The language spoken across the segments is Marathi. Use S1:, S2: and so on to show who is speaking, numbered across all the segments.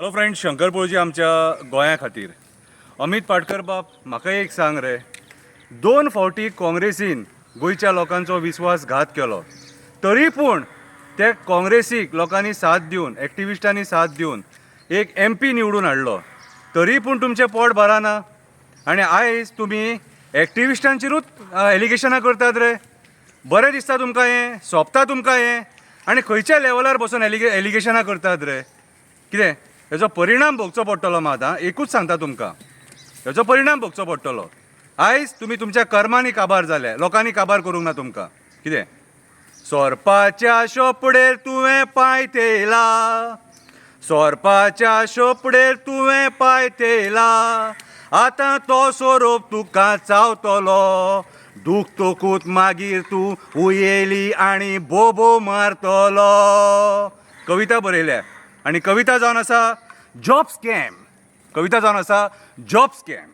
S1: हॅलो फ्रेंड्स, शंकर पळजी आमच्या गोंया खातीर. अमित पाटकर बाब, म्हाका एक सांग रे, 2 फावटी काँग्रेसीन गोंयच्या लोकांचो विश्वासघात केलो, तरी पूण ते काँग्रेसीक लोकांनी साथ दिवन, एक्टिविस्टांनी साथ दिवन एक MP निवडून हाडलो, तरी पूण तुमचें पोट भरना. आनी आयज तुमी एक्टिविस्टांचेरूच एलिगेशनां करतात रे. बरें दिसता तुमकां हें? सोबता तुमकां हें? आनी खंयच्या लेवलार बसून एलिगेशनां करतात रे? कितें हेजो परिणाम भोगचो पडटलो मात. एकूच सांगता तुमकां, हेजो परिणाम भोगचो पडटलो. आयज तुमी तुमच्या कर्मांनी काबार जाले, लोकांनी काबार करूंक ना तुमकां. कितें सोरपाच्या शोपडेर तुवें पांय थेयला, सोरपाच्या शोपडेर तुवें पांय थेयला, आतां तो सोरोप तुका चावतलो, दुखतकूत मागीर तूं उयेली आनी बोबो मारतलो. कविता बरयल्या आनी कविता जावन आसा जॉब स्कॅम. कविता जावन आसा जॉब स्कॅम.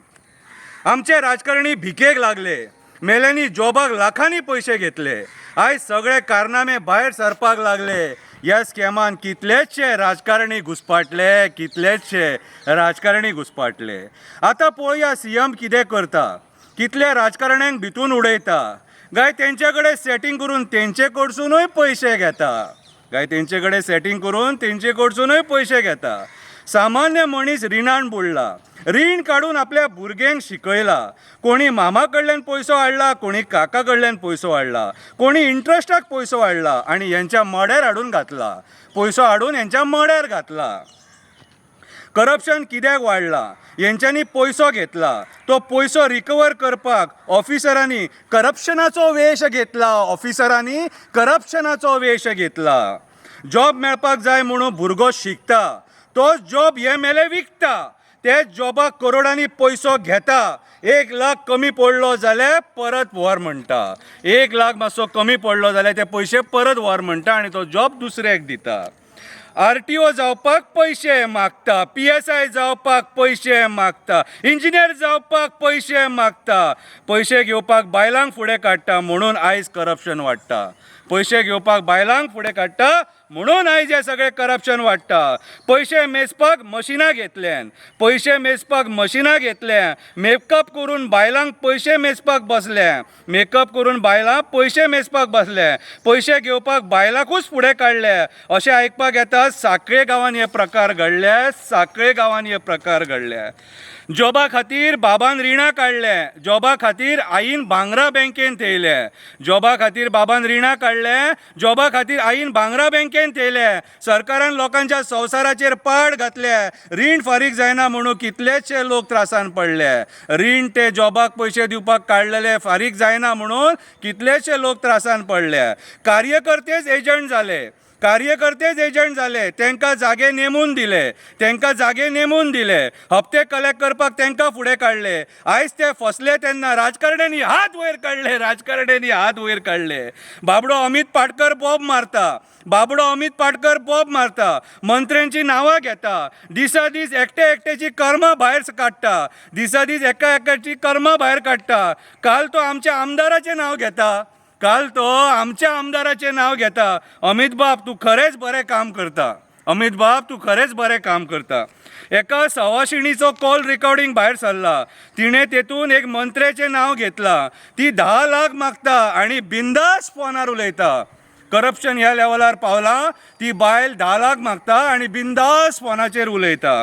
S1: आमचे राजकारणी भिकेक लागले, मेल्यांनी जॉबाक लाखांनी पयशे घेतले, आयज सगळे कारनामे भायर सरपाक लागले. ह्या स्कॅमान कितलेशे राजकारणी घुसपाटले, कितलेशे राजकारणी घुसपाटले. आतां पळोवया CM कितें करता, कितले राजकारण्यांक भितून उडयता, गाय तेंचे कडेन सेटींग करून तेंचे कडसूनूय पयशे घेता, गाय तेंचे कडेन सेटींग करून तेंचे कडसूनूय पयशे घेता. सामान्य मनीस रिणान बुडला, रीण काडून आपल्या भुरग्यांक शिकयला. कोणी मामा कडल्यान पयसो हाडला, कोणी काका कडल्यान पयसो हाडला, कोणी इंट्रस्टाक पयसो हाडला आनी हेंच्या मड्यार हाडून घातला, पयसो हाडून हेंच्या मड्यार घातला. करप्शन कित्याक वाडला? हेंच्यांनी पयसो घेतला, तो पयसो रिकवर करपाक ऑफिसरांनी करप्शनाचो वेश घेतला, ऑफिसरांनी करप्शनाचो वेश घेतला. जॉब मेळपाक जाय म्हणून भुरगो शिकता, तोच जॉब हे मेले विकता, तेच जॉबाक करोडांनी पयसो घेता. 1 लाख कमी पडलो जाल्यार परत व्हर म्हणटा, 1 लाख मातसो कमी पडलो जाल्यार ते पयशे परत व्हर म्हणटा आनी तो जॉब दुसऱ्याक दिता. RTO जावपाक पयशे मागता, PSI जावपाक पयशे मागता, इंजिनियर जावपाक पयशे मागता. पयशे घेवपाक बायलांक फुडें काडटा म्हणून आयज करप्शन वाडटा, पयशे घेवपाक बायलांक फुडें काडटा म्हणून आयज हे सगळे करप्शन वाडटा. पयशे मेजपाक मशिनां घेतल्यान, पयशे मेजपाक मशिनां घेतल्या, मेकअप करून बायलांक पयशे मेजपाक बसले, मेकअप करून बायलां पयशे मेजपाक बसले, पयशे घेवपाक बायलांकूच फुडें काडले. अशें आयकपाक येता साखळे गांवांत हे प्रकार घडले, साखळे गांवांत हे प्रकार घडले. जॉबा खातीर बाबान रिणां काडले, जॉबा खातीर आईन भांगरा बँकेन थेयले, जॉबा खातीर बाबान रिणां काडले, जॉबा खातीर आईन भांगरा बँकेन थेयले. सरकारान लोकांच्या संवसाराचेर पाड घातले, रीण फारीक जायना म्हणून कितलेशे लोक त्रासान पडले, रीण ते जॉबाक पयशे दिवपाक काडलेले फारीक जायना म्हणून कितलेशे लोक त्रासान पडले. कार्यकर्तेच एजंट जाले, कार्यकर्तेच एजंट जाले, तांकां जागे नेमून दिले, तांकां जागे नेमून दिले, हप्ते कलेक्ट करपाक तांकां फुडें काडले. आयज ते फसले तेन्ना राजकारण्यांनी हात वयर काडले, राजकारण्यांनी हात वयर काडले. बाबडो अमित पाटकर बॉब मारता, बाबडो अमित पाटकर बॉब मारता, मंत्र्यांची नांवां घेता, दिसा दीस एकटे एकट्याची कर्मां भायर काडटा, दिसा दीस एका एकाची कर्मां भायर काडटा. काल तो आमच्या आमदाराचें नांव घेता, काल तो आमच्या आमदाराचें नांव घेता. अमित बाब, तूं खरेंच बरें काम करता, अमित बाब तूं खरेंच बरें काम करता. एका सवाशिणीचो कॉल रिकॉर्डिंग भायर सरला, तिणें तेतून एक मंत्र्याचें नांव घेतलां, ती 10 लाख मागता आनी बिंदास फोनार उलयता. करप्शन ह्या लेवलार पावलां, ती बायल 10 लाख मागता आनी बिंदास फोनाचेर उलयता.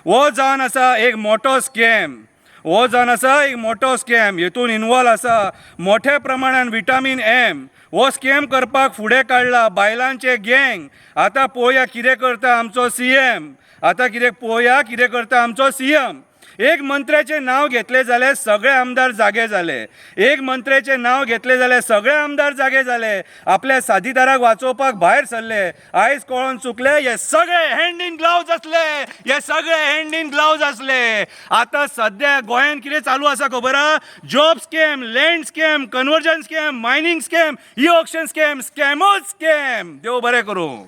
S1: हो जावन आसा एक मोठो स्कॅम, हो जावन आसा एक मोठो स्कॅम. हेतून इनवॉल्व आसा मोठ्या प्रमाणान विटामीन M. हो स्कॅम करपाक फुडें काडला बायलांचे गँग. आतां पळोवया कितें करता आमचो CM, आतां कितें पळोवया कितें करता आमचो CM. एक मंत्र्याचें नांव घेतलें जाल्यार सगळे आमदार जागे जाले, एक मंत्र्याचें नांव घेतलें जाल्यार सगळे आमदार जागे जाले, आपल्या साथीदाराक वाचोवपाक भायर सरले. आयज कळोन चुकले, हे सगळे हँड इन ग्लावज असले, हे सगळे हँड इन ग्लावज असले. आतां सद्या गोंयांत कितें चालू आसा खबर आहा? Job scam, land scam, conversion scam, mining scam, e auction scam, स्कॅमूच स्कॅम. देव बरें करूं.